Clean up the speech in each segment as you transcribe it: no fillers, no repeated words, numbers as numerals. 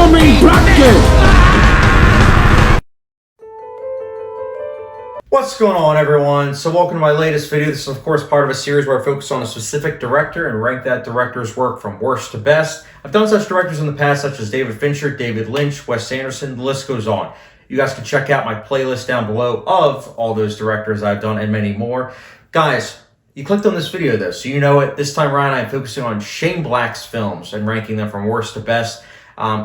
Incoming bracket! What's going on, everyone? So welcome to my latest video. This is of course part of a series where I focus on a specific director and rank that director's work from worst to best. I've done such directors in the past such as David Fincher, David Lynch, Wes Anderson, the list goes on. You guys can check out my playlist down below of all those directors I've done and many more. Guys, you clicked on this video though, so you know it. This time around I'm focusing on Shane Black's films and ranking them from worst to best.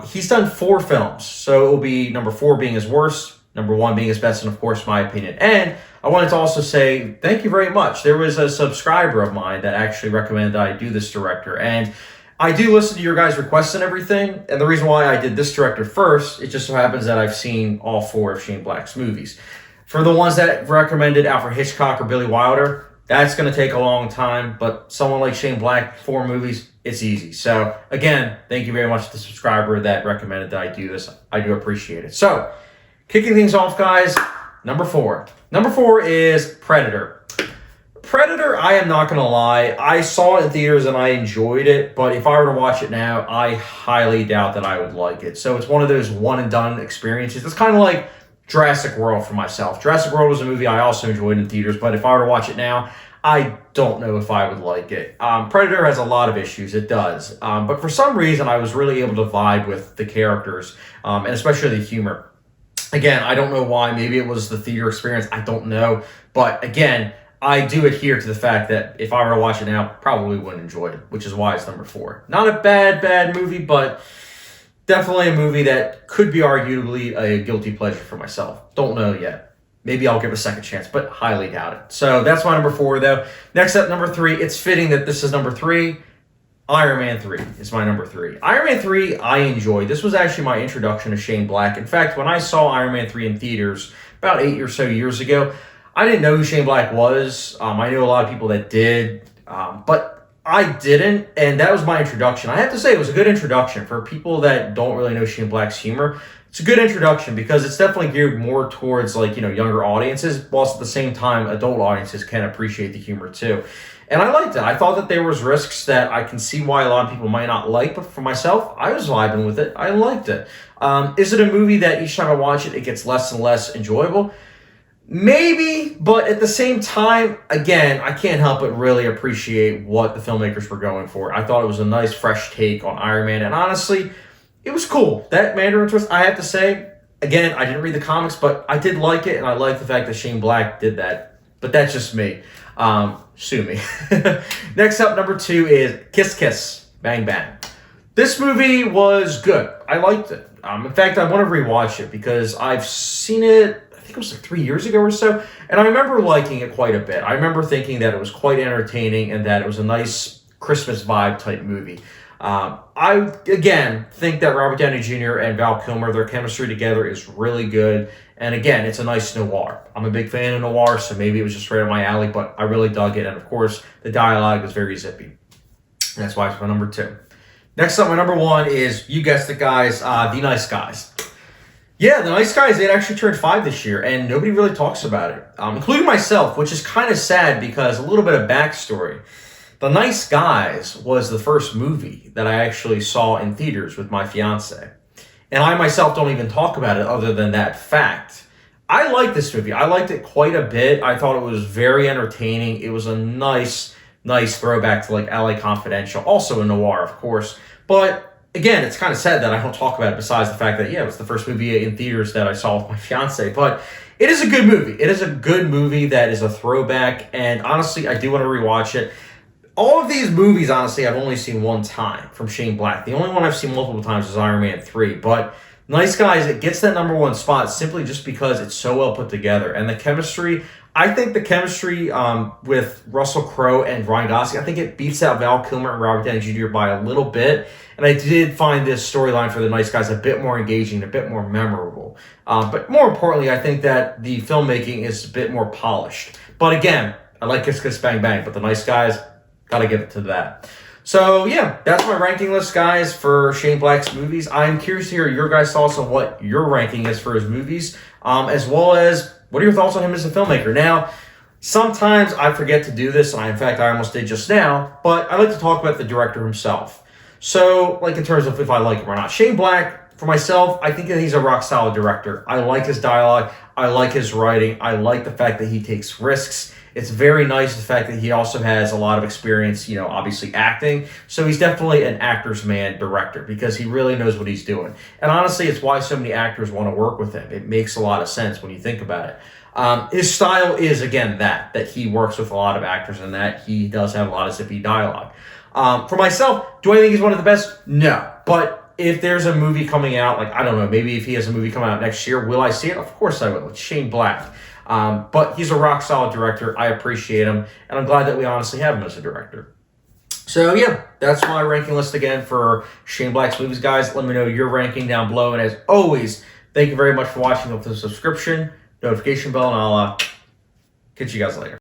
He's done 4 films, so it will be number 4 being his worst, number 1 being his best, and of course my opinion. And I wanted to also say thank you very much. There was a subscriber of mine that actually recommended that I do this director, and I do listen to your guys' requests and everything. And the reason why I did this director first, it just so happens that I've seen all 4 of Shane Black's movies. For the ones that recommended Alfred Hitchcock or Billy Wilder, that's going to take a long time, but someone like Shane Black, 4 movies, it's easy. So again, thank you very much to the subscriber that recommended that I do this. I do appreciate it. So kicking things off, guys, number 4. Number 4 is Predator. Predator, I am not going to lie, I saw it in theaters and I enjoyed it, but if I were to watch it now, I highly doubt that I would like it. So it's one of those one and done experiences. It's kind of like Jurassic World for myself. Jurassic World was a movie I also enjoyed in theaters, but if I were to watch it now, I don't know if I would like it. Predator has a lot of issues, it does. But for some reason, I was really able to vibe with the characters, and especially the humor. Again, I don't know why. Maybe it was the theater experience. I don't know. But again, I do adhere to the fact that if I were to watch it now, probably wouldn't enjoy it, which is why it's number 4. Not a bad movie, but definitely a movie that could be arguably a guilty pleasure for myself. Don't know yet. Maybe I'll give it a second chance, but highly doubt it. So that's my number 4, though. Next up, number 3. It's fitting that this is number 3. Iron Man 3 is my number 3. Iron Man 3, I enjoyed. This was actually my introduction to Shane Black. In fact, when I saw Iron Man 3 in theaters about 8 or so years ago, I didn't know who Shane Black was. I knew a lot of people that did, but I didn't, and that was my introduction. I have to say it was a good introduction for people that don't really know Shane Black's humor. It's a good introduction because it's definitely geared more towards younger audiences, whilst at the same time adult audiences can appreciate the humor too. And I liked it. I thought that there was risks that I can see why a lot of people might not like, but for myself, I was vibing with it. I liked it. Is it a movie that each time I watch it, it gets less and less enjoyable? Maybe, but at the same time, again, I can't help but really appreciate what the filmmakers were going for. I thought it was a nice, fresh take on Iron Man, and honestly, it was cool. That Mandarin twist, I have to say, again, I didn't read the comics, but I did like it, and I like the fact that Shane Black did that. But that's just me. Sue me. Next up, number 2 is Kiss Kiss, Bang Bang. This movie was good. I liked it. In fact, I want to rewatch it because I've seen it, I think it was like 3 years ago or so, and I remember liking it quite a bit. I remember thinking that it was quite entertaining and that it was a nice Christmas vibe type movie. I, again, think that Robert Downey Jr. and Val Kilmer, their chemistry together is really good. And again, it's a nice noir. I'm a big fan of noir, so maybe it was just right up my alley, but I really dug it. And of course, the dialogue was very zippy. And that's why it's my number 2. Next up, my number 1 is, you guessed it, guys, The Nice Guys. Yeah, The Nice Guys, it actually turned 5 this year, and nobody really talks about it, including myself, which is kind of sad because a little bit of backstory. The Nice Guys was the first movie that I actually saw in theaters with my fiance. And I myself don't even talk about it other than that fact. I liked this movie. I liked it quite a bit. I thought it was very entertaining. It was a nice throwback to like LA Confidential. Also a noir, of course. But again, it's kind of sad that I don't talk about it besides the fact that, yeah, it was the first movie in theaters that I saw with my fiance. But it is a good movie. It is a good movie that is a throwback. And honestly, I do want to rewatch it. All of these movies, honestly, I've only seen one time from Shane Black. The only one I've seen multiple times is Iron Man 3. But Nice Guys, it gets that number 1 spot simply just because it's so well put together. And the chemistry, I think the chemistry with Russell Crowe and Ryan Gosling, I think it beats out Val Kilmer and Robert Downey Jr. by a little bit. And I did find this storyline for The Nice Guys a bit more engaging, a bit more memorable. But more importantly, I think that the filmmaking is a bit more polished. But again, I like Kiss Kiss Bang Bang, but The Nice Guys, gotta give it to that. So yeah, that's my ranking list, guys, for Shane Black's movies. I'm curious to hear your guys' thoughts on what your ranking is for his movies, as well as what are your thoughts on him as a filmmaker. Now, sometimes I forget to do this, and in fact, I almost did just now, but I like to talk about the director himself. So, like in terms of if I like him or not. Shane Black, For myself, I think that he's a rock solid director. I like his dialogue. I like his writing. I like the fact that he takes risks. It's very nice the fact that he also has a lot of experience, obviously acting. So he's definitely an actor's man director because he really knows what he's doing. And honestly, it's why so many actors want to work with him. It makes a lot of sense when you think about it. His style is, again, that he works with a lot of actors and that he does have a lot of zippy dialogue. For myself, do I think he's one of the best? No. But if there's a movie coming out, I don't know, maybe if he has a movie coming out next year, will I see it? Of course I will. It's Shane Black. But he's a rock solid director. I appreciate him. And I'm glad that we honestly have him as a director. So yeah, that's my ranking list again for Shane Black's movies, guys. Let me know your ranking down below. And as always, thank you very much for watching with the subscription, notification bell, and I'll catch you guys later.